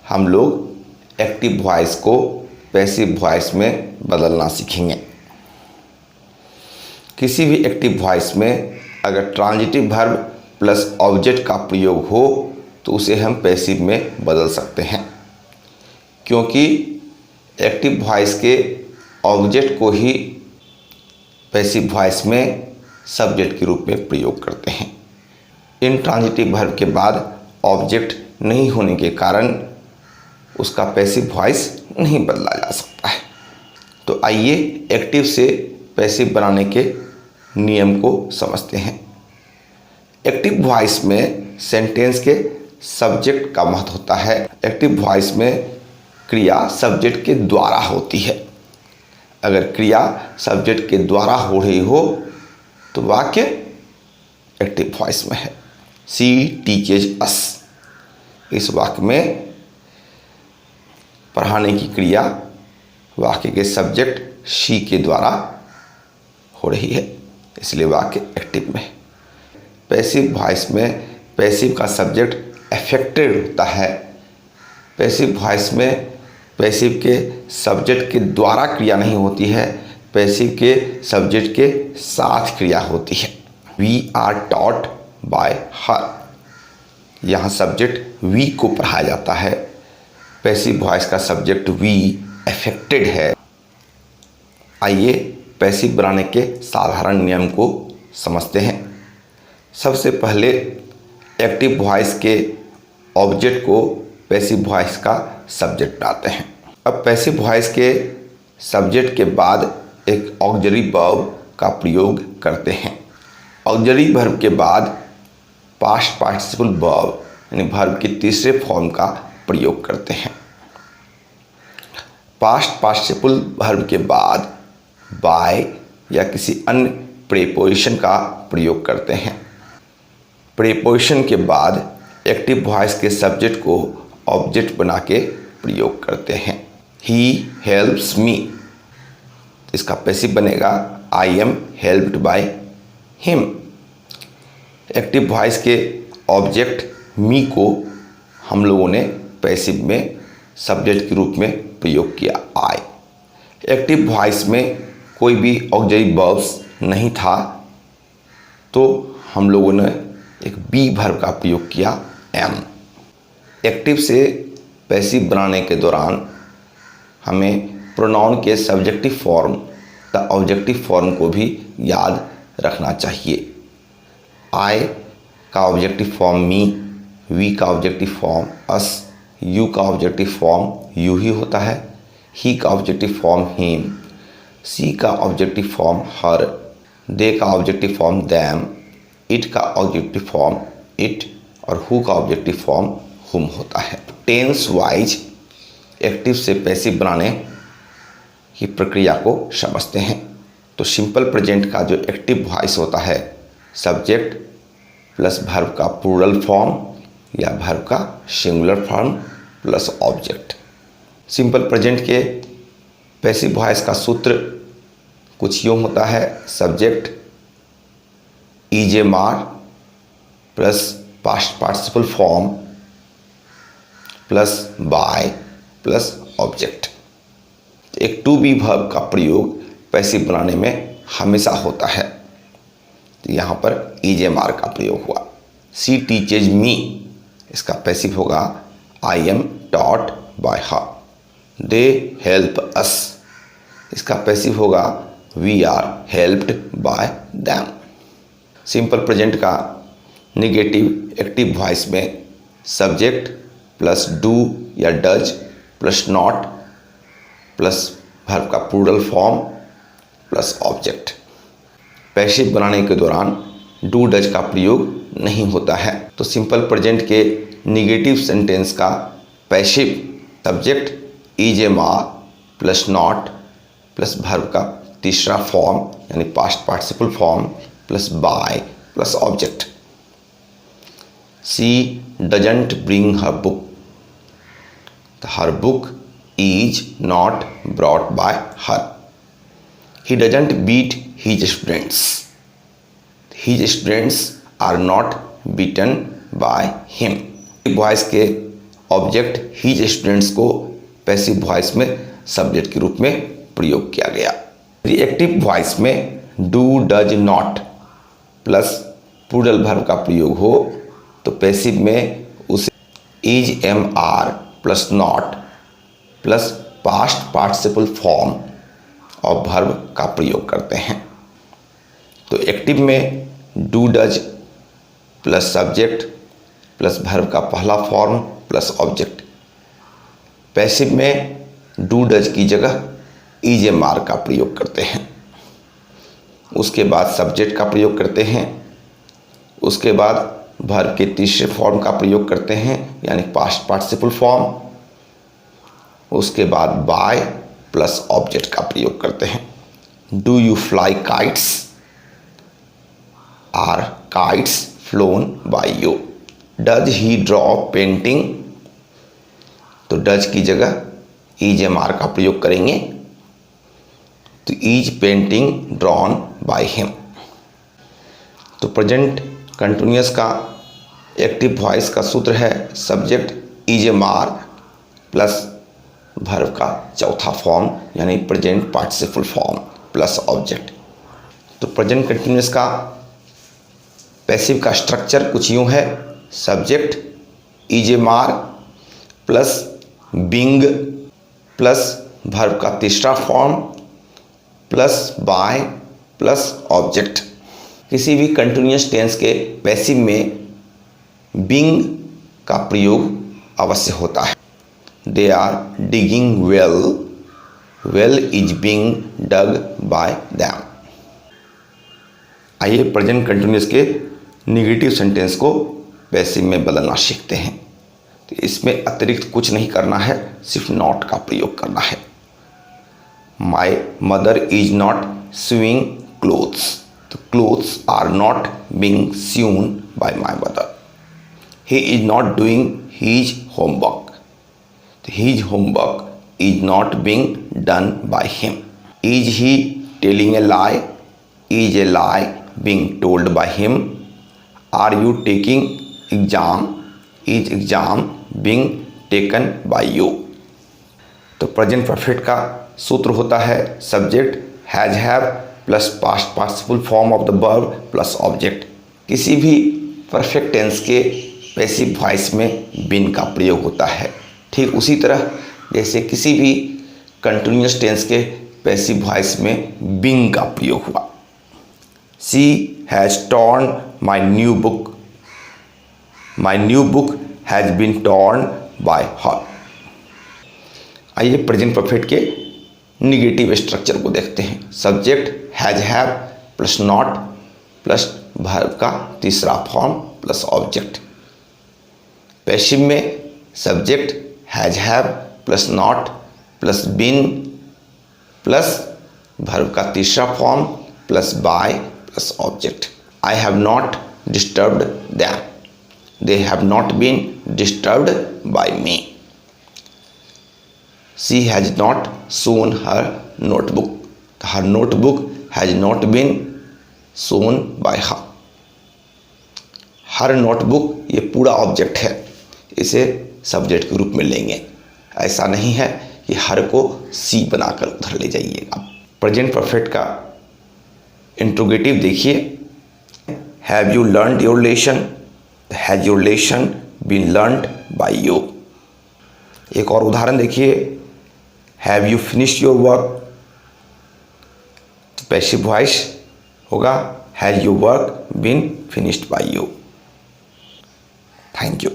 हम लोग active voice को पैसिव वॉइस में बदलना सीखेंगे। किसी भी एक्टिव वॉइस में अगर ट्रांजिटिव वर्ब प्लस ऑब्जेक्ट का प्रयोग हो तो उसे हम पैसिव में बदल सकते हैं, क्योंकि एक्टिव वॉइस के ऑब्जेक्ट को ही पैसिव वॉइस में सब्जेक्ट के रूप में प्रयोग करते हैं। इन ट्रांजिटिव वर्ब के बाद ऑब्जेक्ट नहीं होने के कारण उसका पैसिव वॉइस नहीं बदला जा सकता है। तो आइए एक्टिव से पैसिव बनाने के नियम को समझते हैं। एक्टिव वॉइस में सेंटेंस के सब्जेक्ट का महत्व होता है। एक्टिव वॉइस में क्रिया सब्जेक्ट के द्वारा होती है। अगर क्रिया सब्जेक्ट के द्वारा हो रही हो तो वाक्य एक्टिव वॉइस में है। शी टीचेज अस। इस वाक्य में पढ़ाने की क्रिया वाक्य के सब्जेक्ट शी के द्वारा हो रही है, इसलिए वाक्य एक्टिव में है। पैसिव वॉइस में पैसिव का सब्जेक्ट अफेक्टेड होता है। पैसिव वॉइस में पैसिव के सब्जेक्ट के द्वारा क्रिया नहीं होती है, पैसिव के सब्जेक्ट के साथ क्रिया होती है। We are taught by her. यहाँ सब्जेक्ट वी को पढ़ाया जाता है। पैसिव वॉइस का सब्जेक्ट वी अफेक्टेड है। आइए पैसिव बनाने के साधारण नियम को समझते हैं। सबसे पहले एक्टिव वॉइस के ऑब्जेक्ट को पैसिव वॉइस का सब्जेक्ट बनाते हैं। अब पैसिव वॉइस के सब्जेक्ट के बाद एक ऑक्सिलरी वर्ब का प्रयोग करते हैं। ऑक्सिलरी वर्ब के बाद पास्ट पार्टिसिपल वर्ब यानी वर्ब के तीसरे फॉर्म का प्रयोग करते हैं। पास्ट पार्टिसिपल वर्ब के बाद बाय या किसी अन्य प्रीपोजिशन का प्रयोग करते हैं। प्रीपोजिशन के बाद एक्टिव वॉइस के सब्जेक्ट को ऑब्जेक्ट बना के प्रयोग करते हैं। ही हेल्प्स मी, इसका पैसिव बनेगा I am helped by him. Active voice के ऑब्जेक्ट मी को हम लोगों ने पैसिव में सब्जेक्ट के रूप में प्रयोग किया आई। एक्टिव वॉइस में कोई भी ऑक्सिलरी वर्ब्स नहीं था तो हम लोगों ने एक बी वर्ब का प्रयोग किया एम। एक्टिव से पैसिव बनाने के दौरान हमें प्रोनाउन के subjective form the objective form को भी याद रखना चाहिए। आई का ऑब्जेक्टिव फॉर्म मी, वी का ऑब्जेक्टिव फॉर्म अस, यू का ऑब्जेक्टिव फॉर्म यू ही होता है, ही का ऑब्जेक्टिव फॉर्म हिम, सी का ऑब्जेक्टिव फॉर्म हर, दे का ऑब्जेक्टिव फॉर्म दैम, इट का ऑब्जेक्टिव फॉर्म इट और हु का ऑब्जेक्टिव फॉर्म हुम होता है। टेंस वाइज एक्टिव से पैसिव बनाने की प्रक्रिया को समझते हैं। तो सिंपल प्रेजेंट का जो एक्टिव वॉइस होता है सब्जेक्ट प्लस वर्ब का प्लूरल फॉर्म या वर्ब का singular form plus object. Simple present के पैसिव वॉइस का सूत्र कुछ यूँ होता है। सब्जेक्ट ईजे मार plus past participle form plus by plus object. एक टू बी वर्ब का प्रयोग पैसिव बनाने में हमेशा होता है। तो यहाँ पर ईजे मार का प्रयोग हुआ। सी टीचेज मी, इसका पैसिव होगा I am taught by her. They help us, इसका पैसिव होगा we are helped by them. Simple present का निगेटिव एक्टिव वॉइस में सब्जेक्ट प्लस डू या does plus not plus verb का plural form plus object. Passive बनाने के दौरान do does का प्रयोग नहीं होता है। तो सिंपल प्रेजेंट के निगेटिव सेंटेंस का पैसिव सब्जेक्ट इज ए मार प्लस नॉट प्लस वर्ब का तीसरा फॉर्म यानी past participle form plus by plus object. She doesn't bring her book, her book is not brought by her. He doesn't beat his students. His students are not beaten by him. Voice के object his students को passive voice में subject के रूप में प्रयोग किया गया। Reactive voice में do does not plus plural verb का प्रयोग हो तो पैसिव में उसे is am are plus not plus past participle form of verb का प्रयोग करते हैं। तो एक्टिव में do does plus subject plus verb का पहला फॉर्म प्लस ऑब्जेक्ट। पैसिव में डू डज की जगह इज एम आर का प्रयोग करते हैं, उसके बाद सब्जेक्ट का प्रयोग करते हैं, उसके बाद वर्ब के तीसरे फॉर्म का प्रयोग करते हैं यानी पास्ट पार्टिसिपल फॉर्म, उसके बाद बाय प्लस ऑब्जेक्ट का प्रयोग करते हैं। Do you fly kites, are kites flown by you. Does he draw painting, तो डज की जगह इज एम आर का प्रयोग करेंगे तो is painting drawn by him. तो प्रेजेंट कंटिन्यूअस का एक्टिव वॉइस का सूत्र है subject is am are plus verb का चौथा फॉर्म यानी present participle form plus object. तो प्रेजेंट कंटिन्यूअस का पैसिव का स्ट्रक्चर कुछ यूँ है, subject is am are plus being plus verb का तीसरा form plus by plus object. किसी भी कंटिन्यूअस टेंस के पैसिव में बीइंग का प्रयोग अवश्य होता है। They are digging well, well is being dug by them. आइए प्रेजेंट कंटिन्यूअस के नेगेटिव सेंटेंस को पैसिव में बदलना सीखते हैं। तो इसमें अतिरिक्त कुछ नहीं करना है, सिर्फ नॉट का प्रयोग करना है। My mother is not sewing clothes, तो clothes are not being sewn by my mother. He is not doing his homework, तो his homework is not being done by him. Is he telling a lie, is a lie being told by him. Are you taking exam, is exam being taken by you. तो present perfect का सूत्र होता है subject has have plus past participle form of the verb plus object. किसी भी perfect tense के passive voice में been का प्रयोग होता है, ठीक उसी तरह जैसे किसी भी कंटिन्यूअस टेंस के पैसिव वॉइस में बीइंग का प्रयोग हुआ। She has torn my new book, my new book has been torn by her. आइए प्रेजेंट परफेक्ट के निगेटिव स्ट्रक्चर को देखते हैं। Subject has have plus not plus verb का तीसरा फॉर्म प्लस ऑब्जेक्ट। पैसिव में subject has have plus not plus been plus verb का तीसरा form plus by plus object. I have not disturbed them, they have not been disturbed by me. She has not shown her notebook, her notebook has not been shown by her. Her notebook ये पूरा object है, इसे subject के रूप में लेंगे। ऐसा नहीं है कि हर को सी बनाकर उधर ले जाइएगा। प्रेजेंट परफेक्ट का इंट्रोगेटिव देखिए, have you learned your lesson, has your lesson been learned by you. एक और उदाहरण देखिए, have you finished your work, तो पैसिव वॉइस होगा has your work been finished by you. Thank you.